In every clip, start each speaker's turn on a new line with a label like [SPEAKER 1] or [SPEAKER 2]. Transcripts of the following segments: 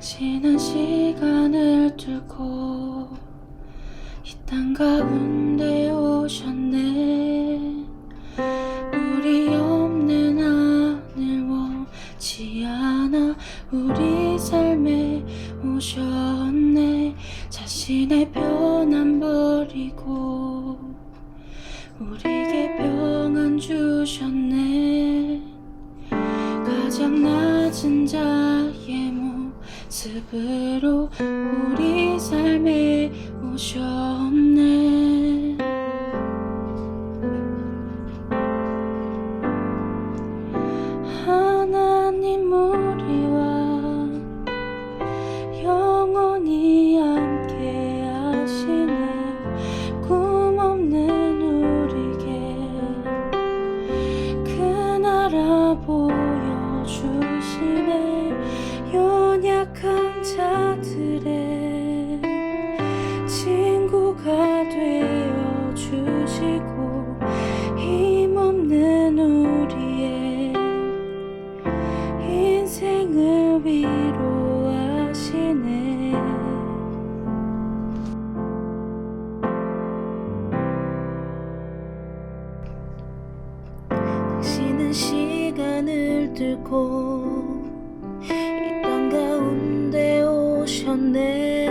[SPEAKER 1] 지난 시간을 뚫고 이 땅 가운데 오셨네. 우리 없는 하늘 원치 않아 우리 삶에 오셨네. 자신의 편안 버리고 우리에게 평안 주셨네. 가장 낮은 자의 모습으로 우리 삶에 오셨네. 하나님 우리와 영원히 함께 하시네. 꿈없는 우리에게 그 나라 보여주시네. 연약한 자들의 친구가 되어 주시고 힘없는 우리의 인생을 위로하시네. 당신은 시간을 뚫고 가운데 오셨네.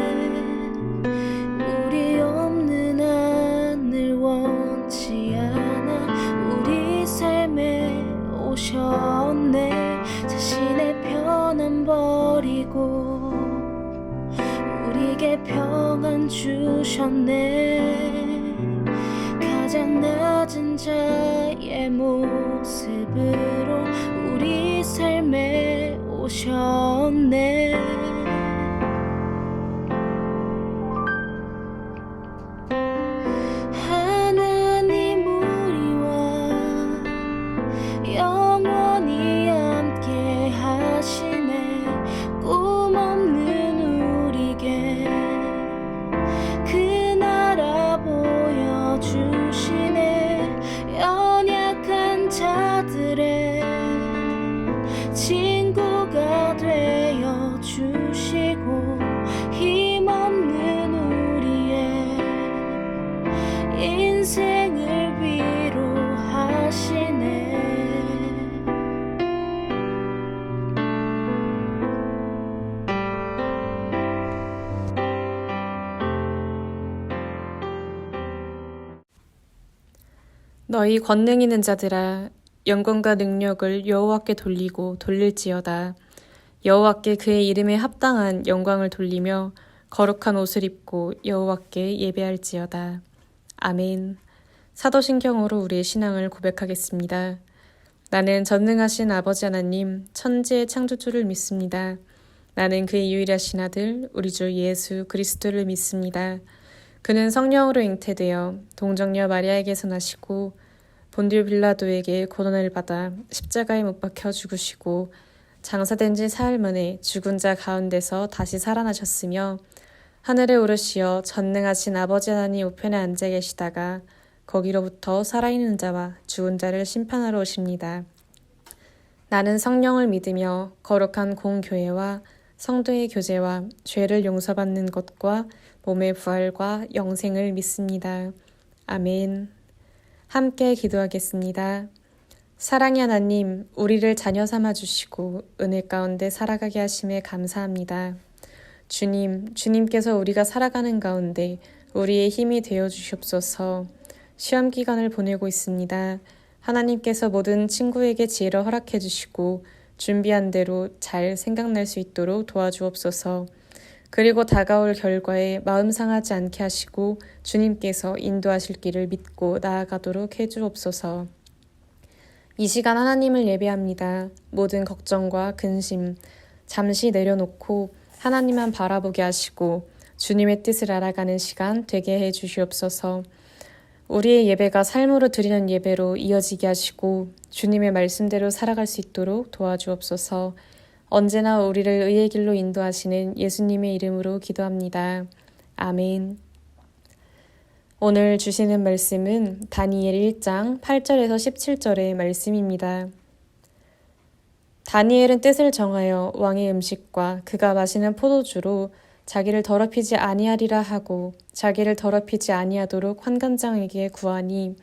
[SPEAKER 1] 우리 없는 하늘 원치 않아 우리 삶에 오셨네. 자신의 편안 버리고 우리에게 평안 주셨네. 가장 낮은 자의 모습으로 우리 삶에 오셨네. 하나님 우리와 영원히 함께 하시네. 꿈없는 우리에게 그 나라 보여주시네. 연약한 자들의 친구가 되어 주시고 힘없는 우리의 인생을 위로하시네.
[SPEAKER 2] 너희 권능 있는 자들아, 영광과 능력을 여호와께 돌리고 돌릴지어다. 여호와께 그의 이름에 합당한 영광을 돌리며 거룩한 옷을 입고 여호와께 예배할지어다. 아멘. 사도신경으로 우리의 신앙을 고백하겠습니다. 나는 전능하신 아버지 하나님, 천지의 창조주를 믿습니다. 나는 그의 유일하신 아들, 우리 주 예수 그리스도를 믿습니다. 그는 성령으로 잉태되어 동정녀 마리아에게서 나시고 본디오 빌라도에게 고난을 받아 십자가에 못 박혀 죽으시고 장사된 지 사흘 만에 죽은 자 가운데서 다시 살아나셨으며 하늘에 오르시어 전능하신 아버지 하나님 우편에 앉아 계시다가 거기로부터 살아있는 자와 죽은 자를 심판하러 오십니다. 나는 성령을 믿으며 거룩한 공교회와 성도의 교제와 죄를 용서받는 것과 몸의 부활과 영생을 믿습니다. 아멘. 함께 기도하겠습니다. 사랑의 하나님, 우리를 자녀 삼아주시고 은혜 가운데 살아가게 하심에 감사합니다. 주님께서 우리가 살아가는 가운데 우리의 힘이 되어주시옵소서. 시험 기간을 보내고 있습니다. 하나님께서 모든 친구에게 지혜를 허락해 주시고 준비한 대로 잘 생각날 수 있도록 도와주옵소서. 그리고 다가올 결과에 마음 상하지 않게 하시고 주님께서 인도하실 길을 믿고 나아가도록 해주옵소서. 이 시간 하나님을 예배합니다. 모든 걱정과 근심 잠시 내려놓고 하나님만 바라보게 하시고 주님의 뜻을 알아가는 시간 되게 해 주시옵소서. 우리의 예배가 삶으로 드리는 예배로 이어지게 하시고 주님의 말씀대로 살아갈 수 있도록 도와주옵소서. 언제나 우리를 의의 길로 인도하시는 예수님의 이름으로 기도합니다. 아멘. 오늘 주시는 말씀은 다니엘 1장 8절에서 17절의 말씀입니다. 다니엘은 뜻을 정하여 왕의 음식과 그가 마시는 포도주로 자기를 더럽히지 아니하리라 하고 자기를 더럽히지 아니하도록 환관장에게 구하니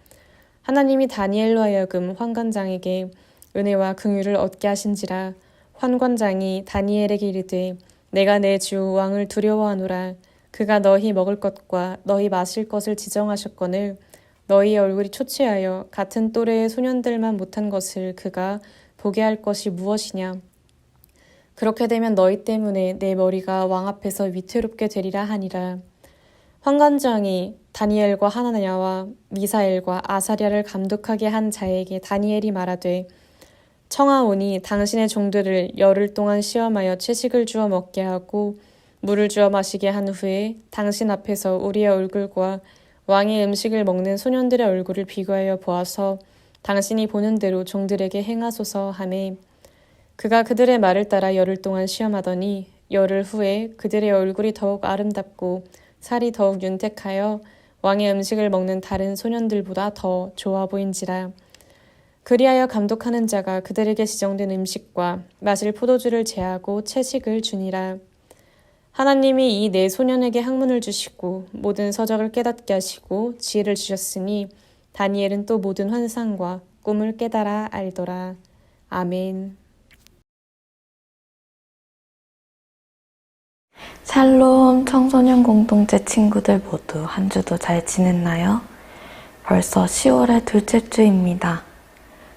[SPEAKER 2] 하나님이 다니엘로 하여금 환관장에게 은혜와 긍휼을 얻게 하신지라. 환관장이 다니엘에게 이르되 내가 내 주 왕을 두려워하노라. 그가 너희 먹을 것과 너희 마실 것을 지정하셨거늘 너희의 얼굴이 초췌하여 같은 또래의 소년들만 못한 것을 그가 보게 할 것이 무엇이냐. 그렇게 되면 너희 때문에 내 머리가 왕 앞에서 위태롭게 되리라 하니라. 환관장이 다니엘과 하나냐와 미사엘과 아사랴를 감독하게 한 자에게 다니엘이 말하되 청하오니 당신의 종들을 열흘 동안 시험하여 채식을 주어 먹게 하고 물을 주어 마시게 한 후에 당신 앞에서 우리의 얼굴과 왕의 음식을 먹는 소년들의 얼굴을 비교하여 보아서 당신이 보는 대로 종들에게 행하소서 하매 그가 그들의 말을 따라 열흘 동안 시험하더니 열흘 후에 그들의 얼굴이 더욱 아름답고 살이 더욱 윤택하여 왕의 음식을 먹는 다른 소년들보다 더 좋아 보인지라. 그리하여 감독하는 자가 그들에게 지정된 음식과 마실 포도주를 제하고 채식을 주니라. 하나님이 이 네 소년에게 학문을 주시고 모든 서적을 깨닫게 하시고 지혜를 주셨으니 다니엘은 또 모든 환상과 꿈을 깨달아 알더라. 아멘.
[SPEAKER 3] 샬롬 청소년 공동체 친구들 모두 한 주도 잘 지냈나요? 벌써 10월의 둘째 주입니다.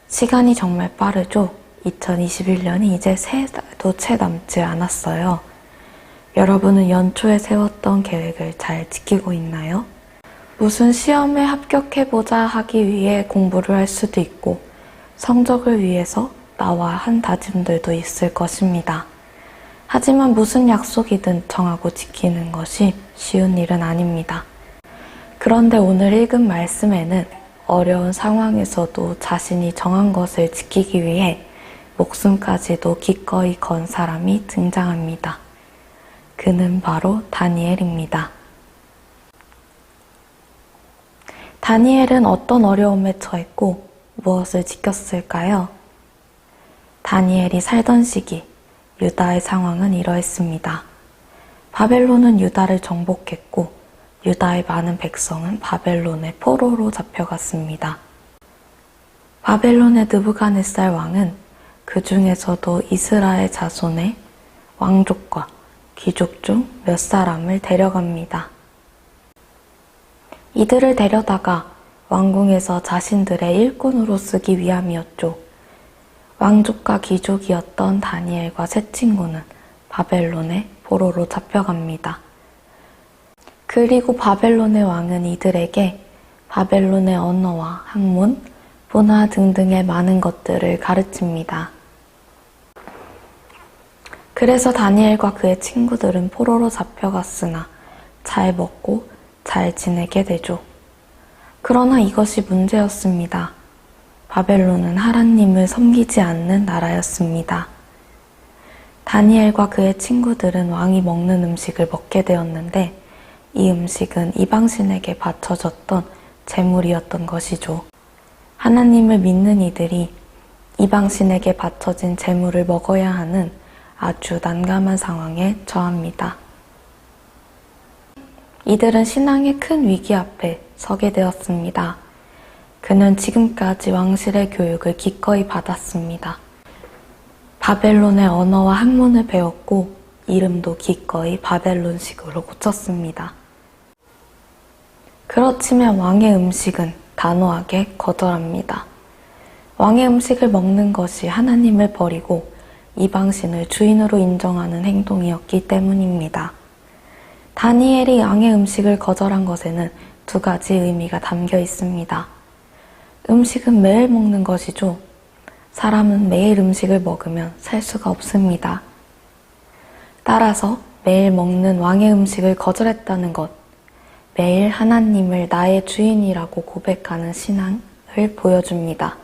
[SPEAKER 3] 시간이 정말 빠르죠? 2021년이 이제 3달도 채 남지 않았어요. 여러분은 연초에 세웠던 계획을 잘 지키고 있나요? 무슨 시험에 합격해보자 하기 위해 공부를 할 수도 있고 성적을 위해서 나와 한 다짐들도 있을 것입니다. 하지만 무슨 약속이든 정하고 지키는 것이 쉬운 일은 아닙니다. 그런데 오늘 읽은 말씀에는 어려운 상황에서도 자신이 정한 것을 지키기 위해 목숨까지도 기꺼이 건 사람이 등장합니다. 그는 바로 다니엘입니다. 다니엘은 어떤 어려움에 처했고 무엇을 지켰을까요? 다니엘이 살던 시기 유다의 상황은 이러했습니다. 바벨론은 유다를 정복했고 유다의 많은 백성은 바벨론의 포로로 잡혀갔습니다. 바벨론의 느부갓네살 왕은 그 중에서도 이스라엘 자손의 왕족과 귀족 중 몇 사람을 데려갑니다. 이들을 데려다가 왕궁에서 자신들의 일꾼으로 쓰기 위함이었죠. 왕족과 귀족이었던 다니엘과 세 친구는 바벨론의 포로로 잡혀갑니다. 그리고 바벨론의 왕은 이들에게 바벨론의 언어와 학문, 문화 등등의 많은 것들을 가르칩니다. 그래서 다니엘과 그의 친구들은 포로로 잡혀갔으나 잘 먹고 잘 지내게 되죠. 그러나 이것이 문제였습니다. 바벨론은 하나님을 섬기지 않는 나라였습니다. 다니엘과 그의 친구들은 왕이 먹는 음식을 먹게 되었는데 이 음식은 이방신에게 바쳐졌던 제물이었던 것이죠. 하나님을 믿는 이들이 이방신에게 바쳐진 제물을 먹어야 하는 아주 난감한 상황에 처합니다. 이들은 신앙의 큰 위기 앞에 서게 되었습니다. 그는 지금까지 왕실의 교육을 기꺼이 받았습니다. 바벨론의 언어와 학문을 배웠고 이름도 기꺼이 바벨론식으로 고쳤습니다. 그렇지만 왕의 음식은 단호하게 거절합니다. 왕의 음식을 먹는 것이 하나님을 버리고 이방신을 주인으로 인정하는 행동이었기 때문입니다. 다니엘이 왕의 음식을 거절한 것에는 두 가지 의미가 담겨 있습니다. 음식은 매일 먹는 것이죠. 사람은 매일 음식을 먹으면 살 수가 없습니다. 따라서 매일 먹는 왕의 음식을 거절했다는 것, 매일 하나님을 나의 주인이라고 고백하는 신앙을 보여줍니다.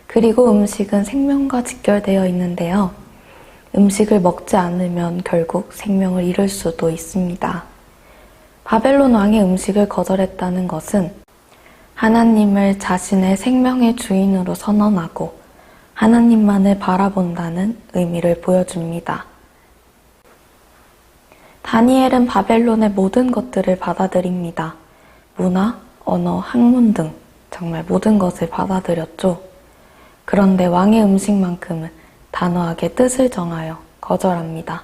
[SPEAKER 3] 그리고 음식은 생명과 직결되어 있는데요. 음식을 먹지 않으면 결국 생명을 잃을 수도 있습니다. 바벨론 왕의 음식을 거절했다는 것은 하나님을 자신의 생명의 주인으로 선언하고 하나님만을 바라본다는 의미를 보여줍니다. 다니엘은 바벨론의 모든 것들을 받아들입니다. 문화, 언어, 학문 등 정말 모든 것을 받아들였죠. 그런데 왕의 음식만큼은 단호하게 뜻을 정하여 거절합니다.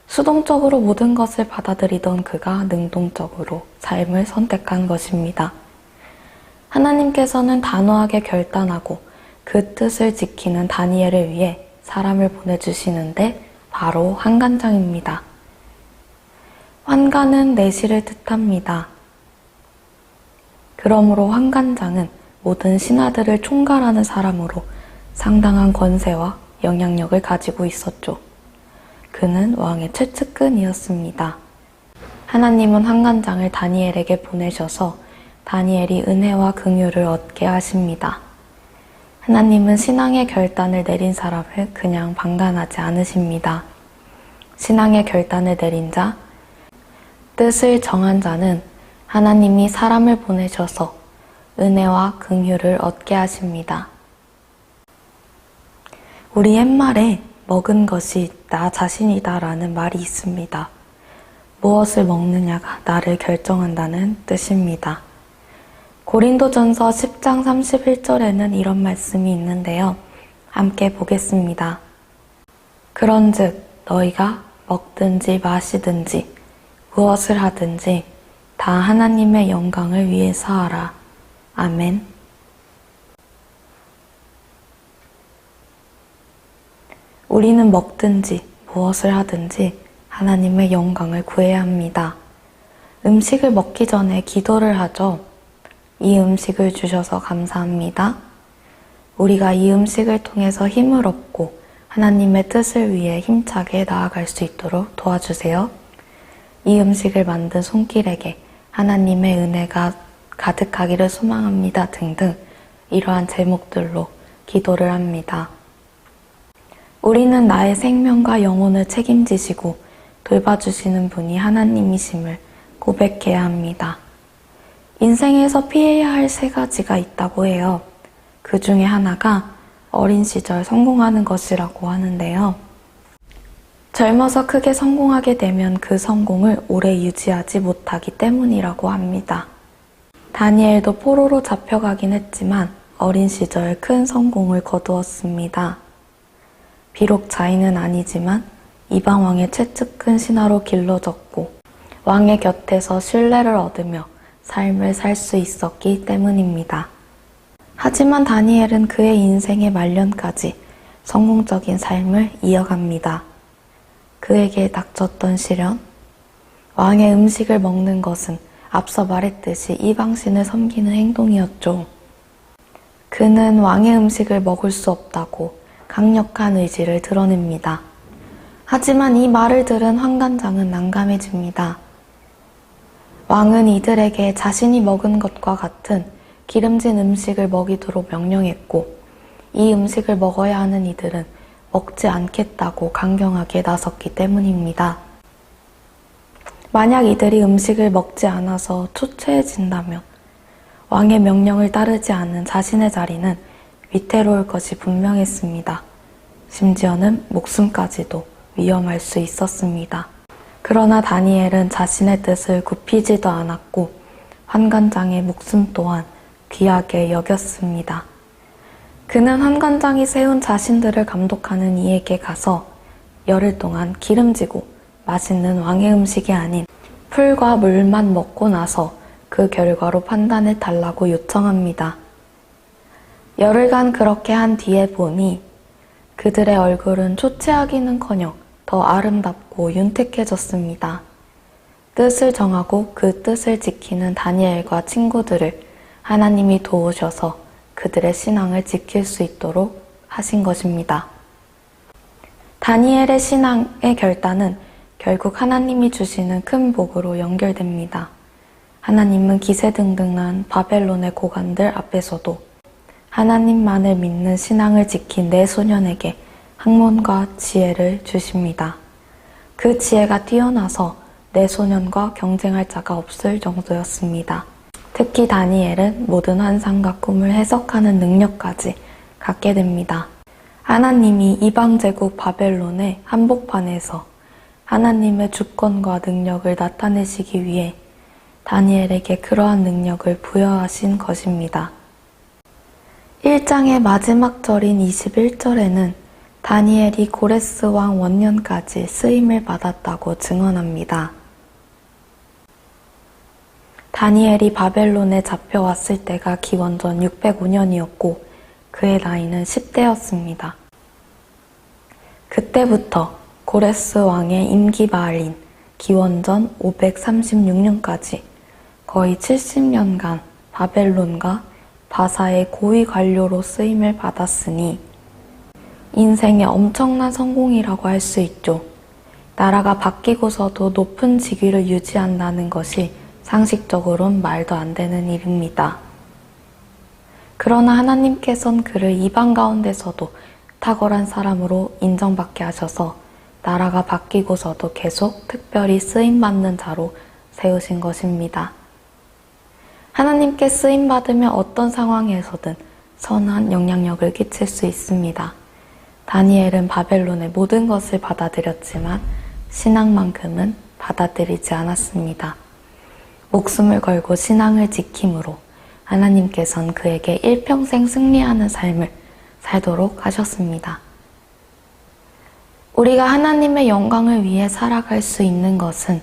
[SPEAKER 3] 수동적으로 모든 것을 받아들이던 그가 능동적으로 삶을 선택한 것입니다. 하나님께서는 단호하게 결단하고 그 뜻을 지키는 다니엘을 위해 사람을 보내주시는데 바로 환관장입니다. 환관은 내시를 뜻합니다. 그러므로 환관장은 모든 신하들을 총괄하는 사람으로 상당한 권세와 영향력을 가지고 있었죠. 그는 왕의 최측근이었습니다. 하나님은 환관장을 다니엘에게 보내셔서 다니엘이 은혜와 긍휼을 얻게 하십니다. 하나님은 신앙의 결단을 내린 사람을 그냥 방관하지 않으십니다. 신앙의 결단을 내린 자, 뜻을 정한 자는 하나님이 사람을 보내셔서 은혜와 긍휼을 얻게 하십니다. 우리 옛말에 먹은 것이 나 자신이다 라는 말이 있습니다. 무엇을 먹느냐가 나를 결정한다는 뜻입니다. 고린도전서 10장 31절에는 이런 말씀이 있는데요. 함께 보겠습니다. 그런즉 너희가 먹든지 마시든지 무엇을 하든지 다 하나님의 영광을 위해서 하라. 아멘. 우리는 먹든지 무엇을 하든지 하나님의 영광을 구해야 합니다. 음식을 먹기 전에 기도를 하죠. 이 음식을 주셔서 감사합니다. 우리가 이 음식을 통해서 힘을 얻고 하나님의 뜻을 위해 힘차게 나아갈 수 있도록 도와주세요. 이 음식을 만든 손길에게 하나님의 은혜가 가득하기를 소망합니다. 등등 이러한 제목들로 기도를 합니다. 우리는 나의 생명과 영혼을 책임지시고 돌봐주시는 분이 하나님이심을 고백해야 합니다. 인생에서 피해야 할 3가지가 있다고 해요. 그 중에 하나가 어린 시절 성공하는 것이라고 하는데요. 젊어서 크게 성공하게 되면 그 성공을 오래 유지하지 못하기 때문이라고 합니다. 다니엘도 포로로 잡혀가긴 했지만 어린 시절 큰 성공을 거두었습니다. 비록 자인은 아니지만 이방 왕의 최측근 신하로 길러졌고 왕의 곁에서 신뢰를 얻으며 삶을 살 수 있었기 때문입니다. 하지만 다니엘은 그의 인생의 말년까지 성공적인 삶을 이어갑니다. 그에게 닥쳤던 시련, 왕의 음식을 먹는 것은 앞서 말했듯이 이방신을 섬기는 행동이었죠. 그는 왕의 음식을 먹을 수 없다고 강력한 의지를 드러냅니다. 하지만 이 말을 들은 환관장은 난감해집니다. 왕은 이들에게 자신이 먹은 것과 같은 기름진 음식을 먹이도록 명령했고 이 음식을 먹어야 하는 이들은 먹지 않겠다고 강경하게 나섰기 때문입니다. 만약 이들이 음식을 먹지 않아서 초췌해진다면 왕의 명령을 따르지 않은 자신의 자리는 위태로울 것이 분명했습니다. 심지어는 목숨까지도 위험할 수 있었습니다. 그러나 다니엘은 자신의 뜻을 굽히지도 않았고 환관장의 목숨 또한 귀하게 여겼습니다. 그는 환관장이 세운 자신들을 감독하는 이에게 가서 열흘 동안 기름지고 맛있는 왕의 음식이 아닌 풀과 물만 먹고 나서 그 결과로 판단해 달라고 요청합니다. 열흘간 그렇게 한 뒤에 보니 그들의 얼굴은 초췌하기는커녕 더 아름답고 윤택해졌습니다. 뜻을 정하고 그 뜻을 지키는 다니엘과 친구들을 하나님이 도우셔서 그들의 신앙을 지킬 수 있도록 하신 것입니다. 다니엘의 신앙의 결단은 결국 하나님이 주시는 큰 복으로 연결됩니다. 하나님은 기세등등한 바벨론의 고관들 앞에서도 하나님만을 믿는 신앙을 지킨 내 소년에게 학문과 지혜를 주십니다. 그 지혜가 뛰어나서 내 소년과 경쟁할 자가 없을 정도였습니다. 특히 다니엘은 모든 환상과 꿈을 해석하는 능력까지 갖게 됩니다. 하나님이 이방제국 바벨론의 한복판에서 하나님의 주권과 능력을 나타내시기 위해 다니엘에게 그러한 능력을 부여하신 것입니다. 1장의 마지막 절인 21절에는 다니엘이 고레스 왕 원년까지 쓰임을 받았다고 증언합니다. 다니엘이 바벨론에 잡혀왔을 때가 기원전 605년이었고 그의 나이는 10대였습니다. 그때부터 고레스 왕의 임기 말인 기원전 536년까지 거의 70년간 바벨론과 바사의 고위 관료로 쓰임을 받았으니 인생의 엄청난 성공이라고 할 수 있죠. 나라가 바뀌고서도 높은 직위를 유지한다는 것이 상식적으론 말도 안 되는 일입니다. 그러나 하나님께서는 그를 이방 가운데서도 탁월한 사람으로 인정받게 하셔서 나라가 바뀌고서도 계속 특별히 쓰임받는 자로 세우신 것입니다. 하나님께 쓰임받으면 어떤 상황에서든 선한 영향력을 끼칠 수 있습니다. 다니엘은 바벨론의 모든 것을 받아들였지만 신앙만큼은 받아들이지 않았습니다. 목숨을 걸고 신앙을 지킴으로 하나님께서는 그에게 일평생 승리하는 삶을 살도록 하셨습니다. 우리가 하나님의 영광을 위해 살아갈 수 있는 것은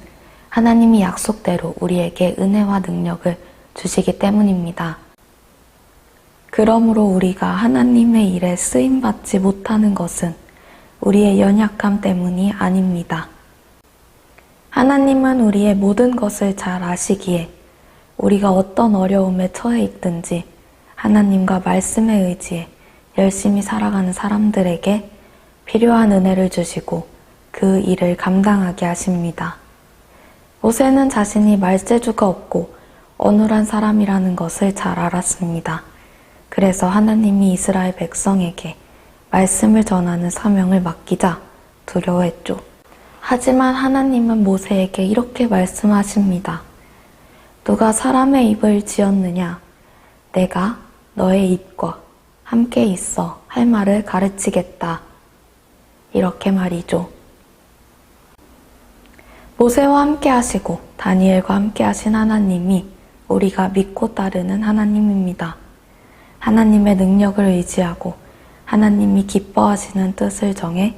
[SPEAKER 3] 하나님이 약속대로 우리에게 은혜와 능력을 주시기 때문입니다. 그러므로 우리가 하나님의 일에 쓰임받지 못하는 것은 우리의 연약함 때문이 아닙니다. 하나님은 우리의 모든 것을 잘 아시기에 우리가 어떤 어려움에 처해 있든지 하나님과 말씀에 의지해 열심히 살아가는 사람들에게 필요한 은혜를 주시고 그 일을 감당하게 하십니다. 모세는 자신이 말재주가 없고 어눌한 사람이라는 것을 잘 알았습니다. 그래서 하나님이 이스라엘 백성에게 말씀을 전하는 사명을 맡기자 두려워했죠. 하지만 하나님은 모세에게 이렇게 말씀하십니다. 누가 사람의 입을 지었느냐? 내가 너의 입과 함께 있어 할 말을 가르치겠다. 이렇게 말이죠. 모세와 함께 하시고 다니엘과 함께 하신 하나님이 우리가 믿고 따르는 하나님입니다. 하나님의 능력을 의지하고 하나님이 기뻐하시는 뜻을 정해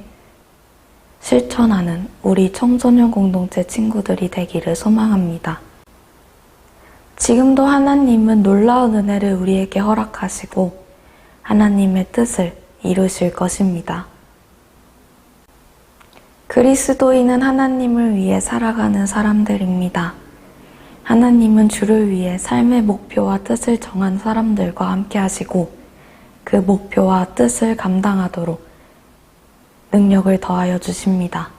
[SPEAKER 3] 실천하는 우리 청소년 공동체 친구들이 되기를 소망합니다. 지금도 하나님은 놀라운 은혜를 우리에게 허락하시고 하나님의 뜻을 이루실 것입니다. 그리스도인은 하나님을 위해 살아가는 사람들입니다. 하나님은 주를 위해 삶의 목표와 뜻을 정한 사람들과 함께 하시고 그 목표와 뜻을 감당하도록 능력을 더하여 주십니다.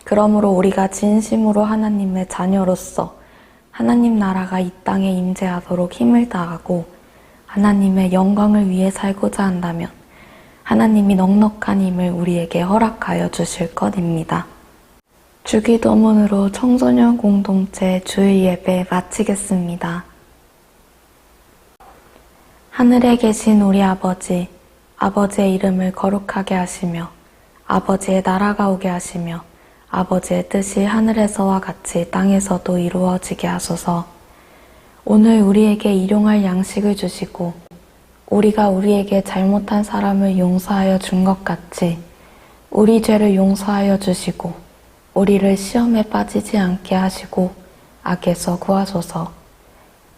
[SPEAKER 3] 그러므로 우리가 진심으로 하나님의 자녀로서 하나님 나라가 이 땅에 임재하도록 힘을 다하고 하나님의 영광을 위해 살고자 한다면 하나님이 넉넉한 힘을 우리에게 허락하여 주실 것입니다. 주기도문으로 청소년 공동체 주일 예배 마치겠습니다. 하늘에 계신 우리 아버지, 아버지의 이름을 거룩하게 하시며 아버지의 나라가 오게 하시며 아버지의 뜻이 하늘에서와 같이 땅에서도 이루어지게 하소서. 오늘 우리에게 일용할 양식을 주시고 우리가 우리에게 잘못한 사람을 용서하여 준 것 같이 우리 죄를 용서하여 주시고 우리를 시험에 빠지지 않게 하시고 악에서 구하소서.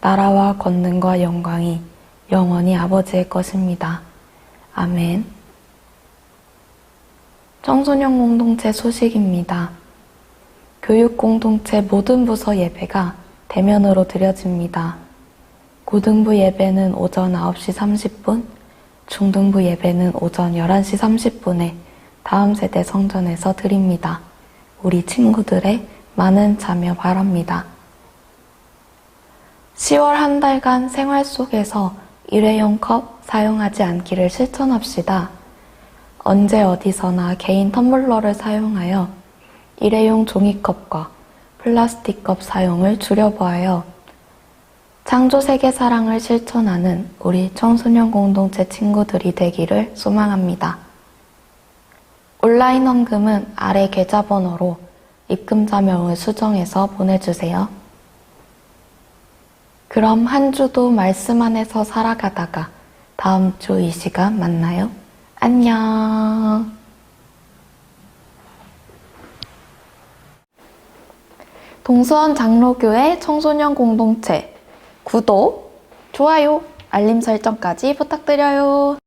[SPEAKER 3] 나라와 권능과 영광이 영원히 아버지의 것입니다. 아멘. 청소년 공동체 소식입니다. 교육공동체 모든 부서 예배가 대면으로 드려집니다. 고등부 예배는 오전 9시 30분, 중등부 예배는 오전 11시 30분에 다음 세대 성전에서 드립니다. 우리 친구들의 많은 참여 바랍니다. 10월 한 달간 생활 속에서 일회용 컵 사용하지 않기를 실천합시다. 언제 어디서나 개인 텀블러를 사용하여 일회용 종이컵과 플라스틱 컵 사용을 줄여보아요. 창조 세계 사랑을 실천하는 우리 청소년 공동체 친구들이 되기를 소망합니다. 온라인 헌금은 아래 계좌번호로 입금자명을 수정해서 보내주세요. 그럼 한 주도 말씀 안에서 살아가다가 다음 주 이 시간 만나요. 안녕. 동수원 장로교회 청소년 공동체 구독, 좋아요, 알림 설정까지 부탁드려요.